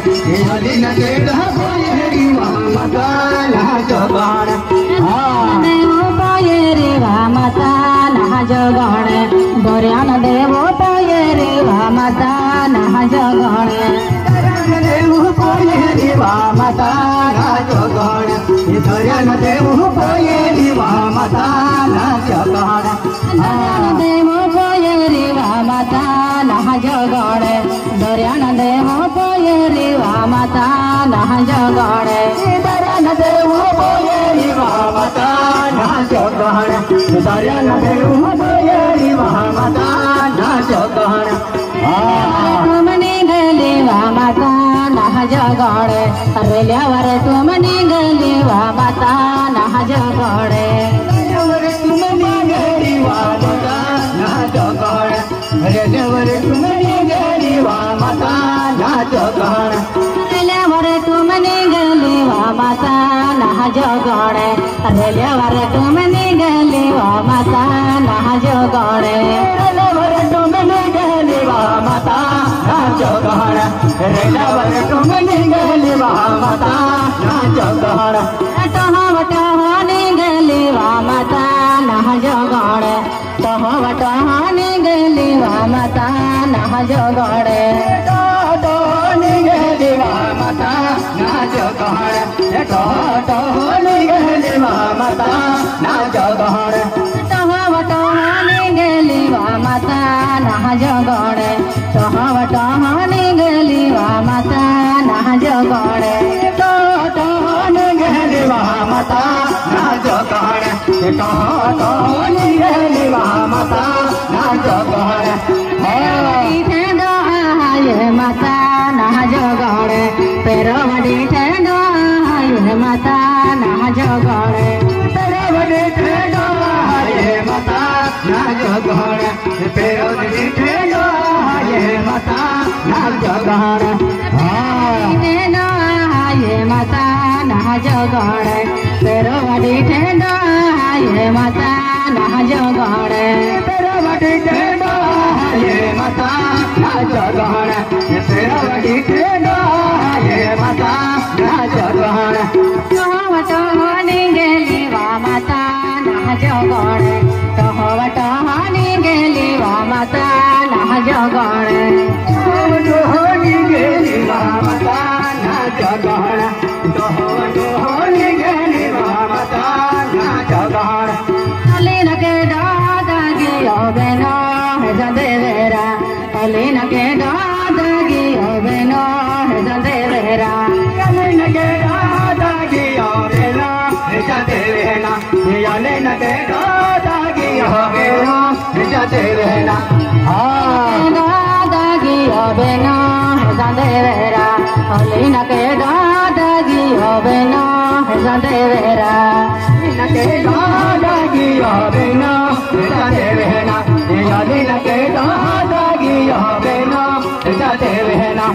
यदि न के ढापोये माता ना जगण देवो पाये रे माता ना जगण दरियान देवो पाये रे माता ना जगण देवो पाये रे माता ना जगण दरियान देवो पाये रे माता ना जगण देवो पाये रे माता ना जगण दरियान देवो पाये रे माता ना जगण दरियान देवो पाये रे माता ना जगण दरियान देवो पाये रे माता ना जगण तुमने गले माता ना जगण रेल्यावर तुमने गले माता ना जगण तुमने गली माता ना जगण रेल्यावर तुमने गली माता ना जगण रेल्यावर तुमने गले माता ना जगण रेल्यावर तुमने गले माता ना जगण रेल्यावर तुमने गली माता ना जगण रेल्यावर तुमने गली माता ना जगण टहवटहने गले माता ना जगण टहवटहने गले माता ना जगण टोनी गली माता ना जगण टोनी गली माता ना जगण टहवटहने गले माता ना जगण टहवटहने गले माता ना जगण टोनी गली माता ना जगण टोनी गली माता ना जगण माता ना जगण पेरवडी ठेंडो माता ना जगण पेरवडी ठेंडो माता ना जगण पेरवडी ठेंडो माता ना जगण माता ना जगण पेरवडी ठेंडो माता ना जगण पेरवडी ठेंडो माता ना जगण पेरवडी ठेंडो माता ना जगण टहवटहने गेली माता ना जगण टहवटहने गेली माता ना जगण टहवटहने गेली माता ना जगण टहवटहने गेली माता ना जगण अलीन के दादा गियो बेनो जदेवेरा अलीन के दादा गियो बेनो जदेवेरा अलीन के दादा गियो बेनो जदेवेरा अलीन के दादा गियो बेनो जदेवेरा दादा गियो बेनो जदेवेरा अलीन के दादा गियो बेनो जदेवेरा अलीन के दादा गियो बेनो जदेवेरा अलीन के दादा गियो बेनो जदेवेरा